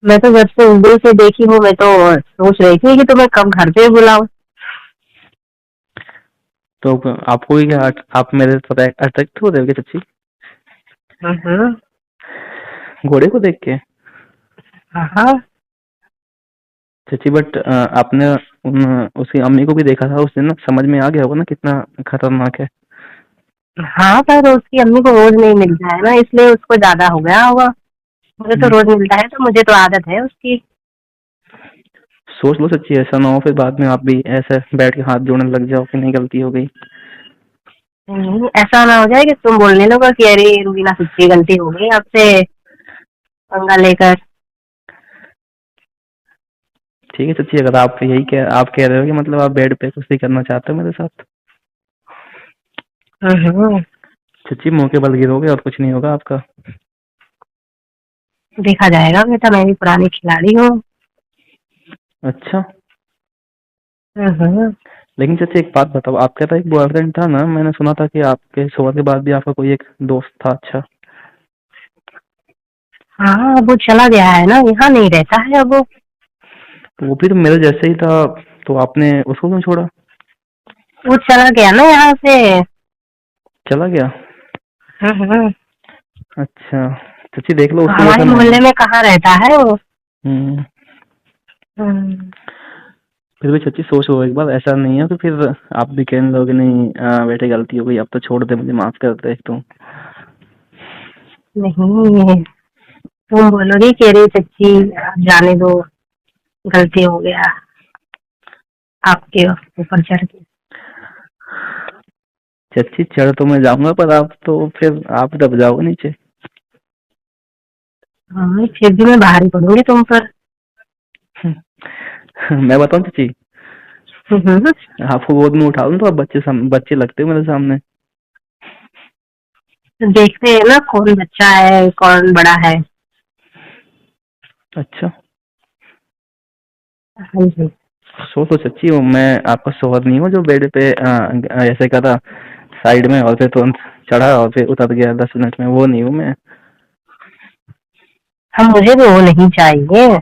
मैं तो जब से उस दिन से देखी हूँ, मैं तो सोच रही थी कि तुम्हें कब घर पे बुलाऊं। तो आपको भी क्या आप मेरे साथ अट्रैक्ट हो रहे हो क्या चाची? हम्म। घोड़े को देख के? हाँ हाँ। चाची बट आपने उसकी अम्मी को भी देखा था उस दिन ना, समझ में आ गया होगा ना कितना खतरनाक है। हाँ, पर उसकी अम्मी को रोज नहीं मिलता है ना, इसलिए उसको ज्यादा हो गया होगा। मुझे तो हम्म, रोज मिलता है, तो मुझे तो आदत है उसकी। सोच लो सच्ची, ऐसा ना हो फिर बाद में आप भी ऐसे बैठ के हाथ जोड़ने लग जाओ कि नहीं गलती हो गई। नहीं, ऐसा ना हो जाए कि तुम बोलने लगो कि अरे रूबीना सच्ची गलती हो गई आपसे पंगा लेकर। ठीक है सच्ची, अगर आप कह रहे हो कि मतलब आप बेड पे कुश्ती करना चाहते हो मेरे साथ, हम्म। सच्ची मौके बल गिरोगे और कुछ नहीं होगा आपका। देखा जाएगा बेटा, मैं भी पुरानी खिलाड़ी हूँ। अच्छा, हम्म। लेकिन चाचा एक बात बताओ, आपका तो एक बॉयफ्रेंड था ना, मैंने सुना था कि आपके शोहर के बाद भी आपका कोई एक दोस्त था। अच्छा, हाँ, वो चला गया है ना, यहाँ नहीं रहता है अब वो। तो वो भी तो मेरे जैसे ही था, तो आपने उसको क्यों छोड़ा? वो चला गया ना यहाँ से। चला गया? हम्म। अच्छा, चाची देख लो तो उसको ऐसा हमारे नहीं। मोहल्ले में कहाँ रहता है वो। हम्म, हम्म। फिर भी चाची सोच लो एक बार, ऐसा नहीं है तो फिर आप भी कहने लोगे नहीं बेटे गलती हो गई, अब तो छोड़ दे, मुझे माफ कर दे तो। नहीं, तुम बोलोगी कि अरे सच्ची जाने दो, गलती हो गया आपके ऊपर चढ़ के। चाची चढ़ तो मैं जाऊंगा, पर आप तो फिर आप दब जाओगे नीचे। हाँ, फिर भी मैं भारी पड़ूंगी तुम पर। मैं बताऊं चाची, हम्म। आपको गोद में उठा लूं तो आप बच्चे लगते हो मेरे सामने। तो देखते हैं ना कौन बच्चा है कौन बड़ा है। अच्छा, हाँ जी। तो सच्ची हूँ मैं, आपका शोहर नहीं हूँ जो बेड पे ऐसे करा साइड में और फिर तुरंत चढ़ा और फिर उतर गया 10 मिनट में, वो नहीं हूँ मैं। हम मुझे भी वो नहीं चाहिए।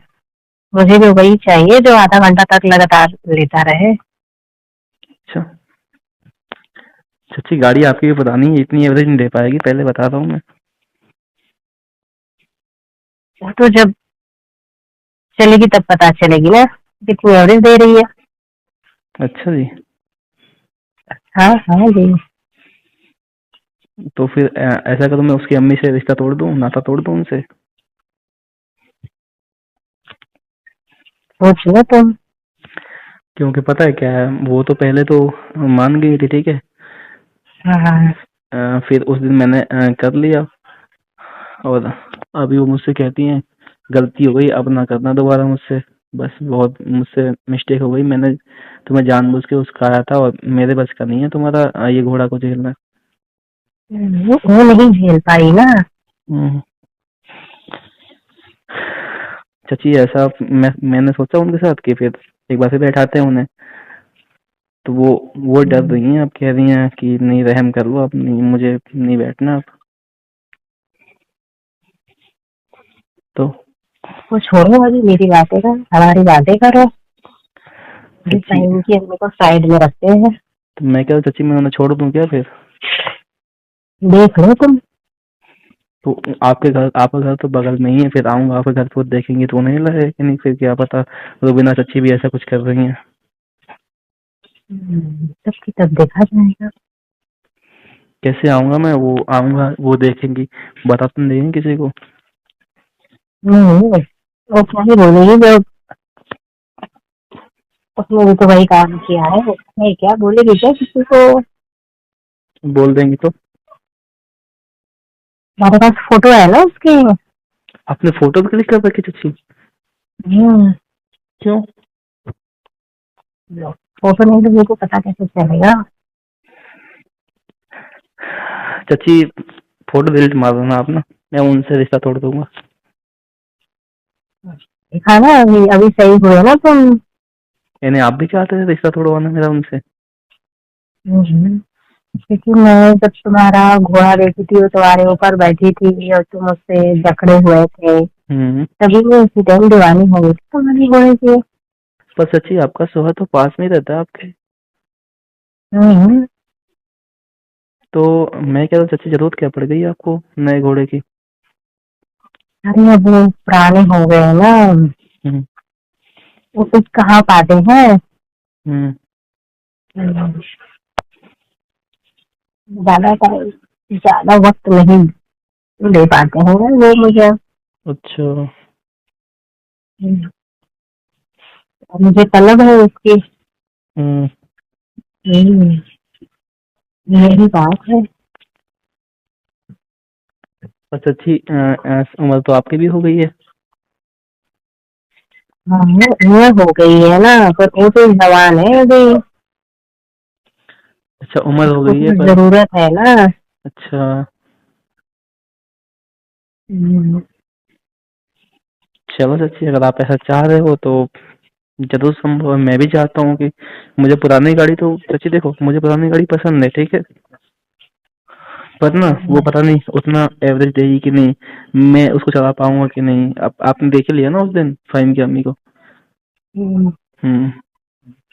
मुझे भी वही चाहिए जो आधा घंटा तक लगातार लेता रहे। अच्छा, सच्ची गाड़ी आपकी भी पुरानी है, इतनी एवरेज नहीं दे पाएगी, पहले बता रहा हूँ मैं। वो तो जब चलेगी तब पता चलेगी ना कितनी एवरेज दे रही है। अच्छा जी, हाँ हाँ जी। तो फिर ऐसा करूँ मैं उसकी अम्मी से रिश्ता तोड़ दूँ, नाता तोड़ दूँ उनसे? सोच लो तुम। क्योंकि पता है क्या है, वो तो पहले तो मान गई थी, ठीक है। हाँ हाँ। फिर उस दिन मैंने कर लिया, और अभी वो मुझसे कहती हैं गलती हो गई, अब ना करना दोबारा मुझसे, बस बहुत मुझसे मिस्टेक हो गई, मैंने तुम्हें जानबूझ के उसका आया था, और मेरे बस का नहीं है तुम्हारा ये घोड़ा को झेलना। वो नहीं झेल पाई ना। हम्म, चाची ऐसा मैंने सोचा उनके साथ कि फिर एक बार फिर बैठाते हैं उन्हें, तो वो डर रही हैं, अब कह रही हैं कि नहीं रहम कर लो, अब नहीं, मुझे नहीं बैठना अब। तो वो छोड़ो, अभी मेरी बातें कर, हमारी बातें करो। इस चाची, टाइम की अपने को साइड में रखते हैं। तो मैं क्या चाची, मैं उन्हें छोड़ दूं क्या फिर? देख लो तुम। तो आपका घर तो बगल में ही है, फिर आऊंगा आपके घर पर, देखेंगे तो नहीं लगे कि नहीं, फिर क्या पता रुबीना चाची भी ऐसा कुछ कर रही हैं। तब की तब देखा जाएगा। कैसे आऊंगा मैं, वो आऊंगा वो देखेंगी, बता तो नहीं देंगे किसी को? नहीं, वो क्या ही बोलेगी जब उसने भी तो वही काम किया है क्या बोलेगी क्या किसी को। बोल देंगी तो? हमारे पास फोटो है ना उसकी। आपने फोटो भी क्लिक कर रखी चाची? हम्म। क्यों? फोटो नहीं तो मेरे को पता कैसे चलेगा। चाची फोटो डिलीट मार दो ना आप ना, मैं उनसे रिश्ता तोड़ दूंगा। देखा ना, अभी अभी सही हुए ना तुम। यानी आप भी चाहते थे रिश्ता तोड़वाना मेरा उनसे? हम्म। क्योंकि मैं जब तुम्हारा घोड़ा देखी थी वो तुम्हारे ऊपर बैठी थी और तुम उससे जकड़े हुए थे। तभी मैं उसी टाइम दीवानी हो गई थी तुम्हारी घोड़े की। पर सच्ची आपका सोहा तो पास में ही रहता है आपके। हम्म। तो मैं कह रहा हूँ चाची जरूरत क्या पड़ गई आपको नए घोड़े की। अरे अब वो पुराने हो गए हैं ना, हम्म। वो कुछ कहाँ पाते हैं। हम्म। हम्म, ज्यादा टाइम, ज्यादा वक्त नहीं दे पाते हैं ना वो मुझे। अच्छा। हम्म, और मुझे तलब है उसकी। हम्म। हम्म, यही बात है। पर चाची उम्र तो आपकी भी हो गई है। हाँ, ये हो गई है ना, पर वो तो जवान है अभी। अच्छा उम्र हो उसको गई है तो पर। जरूरत है ना। अच्छा। हम्म। चलो चाची अगर आप ऐसा चाह रहे हो तो जरूर संभव है। मैं भी चाहता हूँ कि मुझे पुरानी गाड़ी तो चाची देखो मुझे पुरानी गाड़ी पसंद है ठीक है। पर ना वो पता नहीं उतना एवरेज देगी कि नहीं मैं उसको चला पाऊंगा कि नहीं। अब आपने देख ही लिया ना उस दिन फाहिम की अम्मी को। हम्म। हम्म।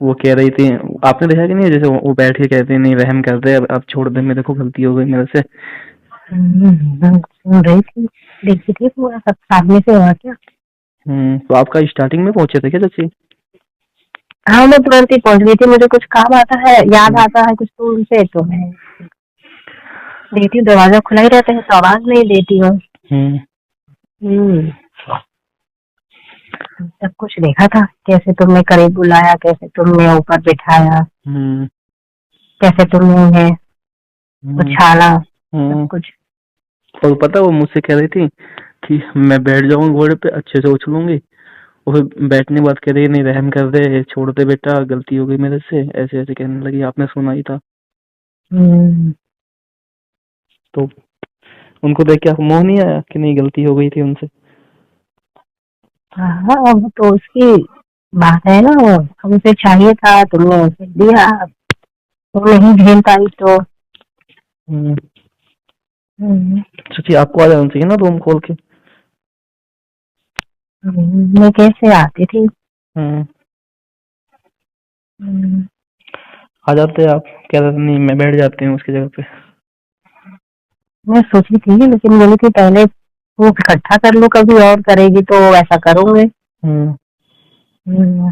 वो कह रही थी आपने देखा कि नहीं जैसे वो बैठ के कहते हैं नहीं रहम कर दे अब छोड़ दे मेरे को गलती हो गई मेरे से। सुन रही थी, देखी थी पूरा सब सामने से हुआ क्या। तो आपका स्टार्टिंग में पहुंचे थे क्या चाची। हाँ, मैं तुरंत ही पहुंच गई थी, मुझे कुछ काम आता है, याद हम्म। आता है कुछ तो उनसे, तो मैं देती हूँ, दरवाजा खुला ही रहता है तो आवाज नहीं देती हूँ। हम्म। हम्म। सब कुछ देखा था, कैसे तुमने करीब बुलाया, कैसे तुमने ऊपर बिठाया, हम्म। कैसे तुमने उन्हें हम्म। उछाला, सब हम्म। कुछ। और पता वो मुझसे कह रही थी कि मैं बैठ जाऊंगी घोड़े पे अच्छे से उछलूंगी। वो फिर बैठने के बाद कह रही नहीं रहम कर दे छोड़ दे बेटा गलती हो गई मेरे से ऐसे ऐसे कहने लगी आपने सुना ही था। हम्म। तो उनको देख के आपको मोह नहीं आया कि नहीं गलती हो गई थी उनसे। हाँ, अब तो उसकी बात है ना, हमसे चाहिए था, तुमने उसे दिया, तुम नहीं झेल पाई तो। हम्म। हम्म, सोचिए आपको आ जाना चाहिए ना रूम खोल के। मैं कैसे आती थी। हम्म। हम्म, आ जाते आप। कह रहे थे नहीं मैं बैठ जाती हूँ उसकी जगह पे। मैं सोची थी, लेकिन बोली थी पहले वो इकट्ठा कर लो, कभी और करेगी तो ऐसा करूंगे। हम्म। हम्म,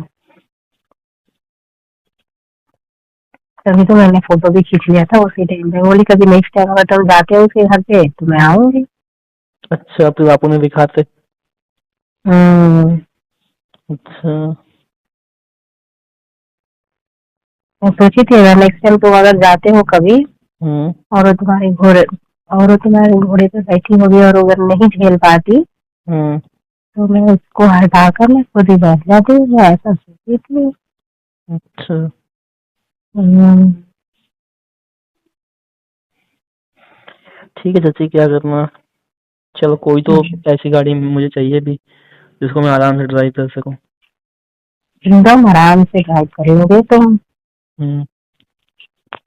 तभी तो मैंने फोटो भी खींच लिया था उसी टाइम पे, बोली कभी नेक्स्ट टाइम अगर तुम जाते हो उसके घर पे तो मैं आऊंगी। अच्छा फिर आप उन्हें दिखाते। हम्म, अच्छा। मैं सोची थी अगर नेक्स्ट टाइम तुम अगर जाते हो कभी, हम्म। और वो तुम्हारे घोड़े, और वो तुम्हारे घोड़े पे बैठी होगी और अगर नहीं झेल पाती हम्म। तो मैं उसको हटाकर मैं खुद ही बैठ जाती हूँ, मैं ऐसा सोची थी। अच्छा हम्म, ठीक है चाची क्या करना। चलो कोई तो ऐसी गाड़ी मुझे चाहिए भी जिसको मैं आराम से ड्राइव कर सकूं। एकदम आराम से ड्राइव करोगे तुम। हम्म।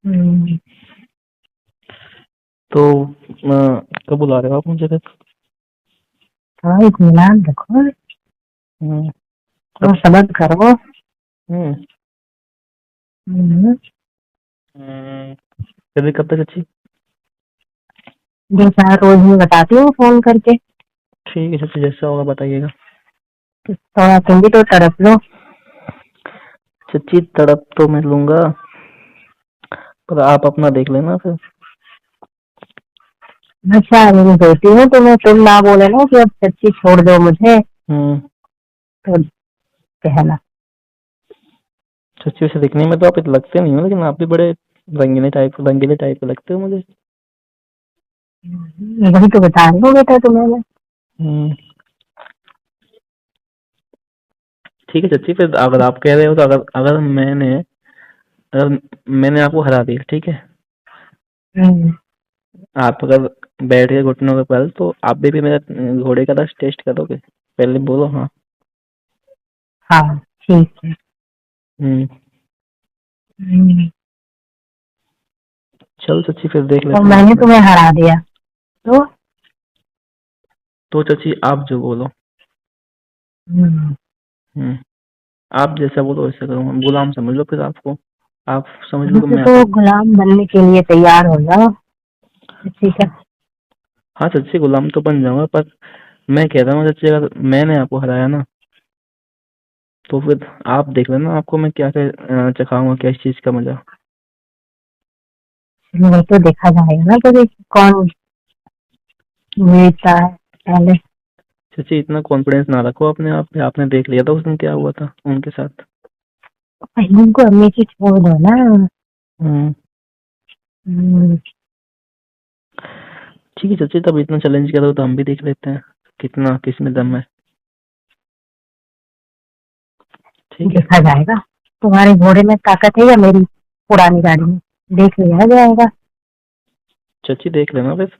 हम्म, तो कब बुला रहे हो आप मुझे फिर। थोड़ा इत्मीनान रखो, हम्म। थोड़ा अब। सब्र करो। हम्म। हम्म, फिर कब तक चाची। जैसा रोज मैं बताती हूँ फोन करके, ठीक है चाची जैसा होगा बताइएगा। तो थोड़ा तुम भी तो तड़प लो। चाची तड़प तो मैं लूंगा पर आप अपना देख लेना फिर। अच्छा, मैं बोलती हूँ तुम्हें, तुम ना बोले ना कि अब सच्ची छोड़ दो मुझे, हम्म। तो कहना। चाची वैसे दिखने में तो आप इतने लगते नहीं हो लेकिन आप भी बड़े रंगीले टाइप के लगते हो मुझे। वही तो बता रही हूँ बेटा तुम्हें मैं। हम्म। ठीक है चाची फिर अगर आप कह रहे हो तो अगर अगर मैंने आपको हरा दिया ठीक है। हम्म, आप अगर बैठ गए घुटनों के बल तो आप भी मेरा घोड़े का रस टेस्ट करोगे पहले बोलो हाँ। हाँ ठीक है। हम्म। हम्म, चलो चाची फिर देख तो लेते हैं मैंने इसमें। तुम्हें हरा दिया तो। तो चाची आप जो बोलो। हम्म। आप जैसा बोलो वैसा करूँगा, गुलाम समझ लो फिर आपको, आप समझ लो कि मैं तो आपका। गुलाम बनने के लिए तैयार हो जाओ। ठीक है। हाँ सच्ची गुलाम तो बन जाऊंगा, पर मैं कह रहा हूँ सच्ची, अगर मैंने आपको हराया ना, तो फिर आप देख लेना आपको मैं क्या क्या चखाऊंगा, क्या इस चीज का मजा। वही तो देखा जाएगा ना कभी कौन जीतता है पहले। सच्ची इतना कॉन्फिडेंस ना रखो अपने आप पे, आपने देख लिया था उस दिन क्या हुआ था उनके साथ। पहले उनको अम्मी की छोड़ दो ना। हम्म। हम्म, ठीक है सच्ची, तब इतना चैलेंज करो तो हम भी देख लेते हैं कितना किस में दम है। ठीक है। देखा जाएगा तुम्हारे घोड़े में ताकत है या मेरी पुरानी गाड़ी में, देख लिया जाएगा। सच्ची देख लेना फिर।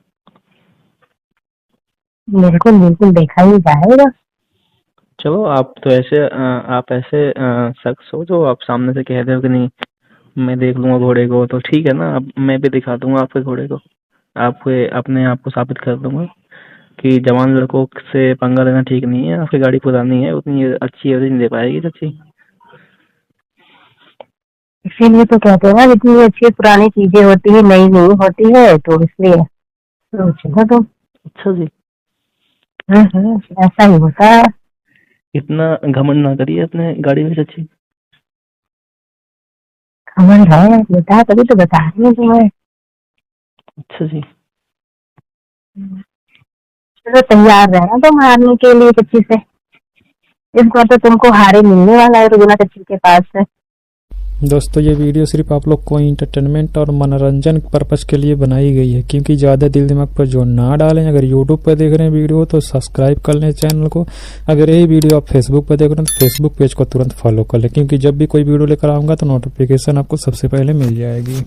बिल्कुल बिल्कुल देखा ही जाएगा। चलो आप तो ऐसे आप ऐसे शख्स हो जो आप सामने से कह रहे हो कि नहीं मैं देख लूंगा घोड़े को, तो ठीक है ना, अब मैं भी दिखा दूंगा आपके घोड़े को। आपको अपने आप को साबित कर दूंगा कि जवान लड़कों से पंगा लेना ठीक नहीं है, आपकी गाड़ी पुरानी है, उतनी अच्छी एवरेज नहीं दे पाएगी सच्ची। इसीलिए तो कहते हैं ना जितनी अच्छी पुरानी चीजें होती है नई नहीं होती है, तो इसलिए सोचो तुम। अच्छा जी। ऐसा ही होता है। इतना घमंड ना करिए अपने गाड़ी में सच्ची। घमंड है बेटा, तभी तो बता रही हूँ तुम्हें। अच्छा जी। चलो तैयार रहना तुम हारने के लिए कच्ची से। इस बार तो तुमको हारे मिलने वाला है रुबीना कच्ची के पास से। दोस्तों ये वीडियो सिर्फ आप लोग को इंटरटेनमेंट और मनोरंजन पर्पस के लिए बनाई गई है, क्योंकि ज़्यादा दिल दिमाग पर जोर ना डालें। अगर यूट्यूब पर देख रहे हैं वीडियो तो सब्सक्राइब कर लें चैनल को। अगर यही वीडियो आप फेसबुक पर देख रहे हैं तो फेसबुक पेज को तुरंत फॉलो कर लें, क्योंकि जब भी कोई वीडियो लेकर आऊँगा तो नोटिफिकेशन आपको सबसे पहले मिल जाएगी।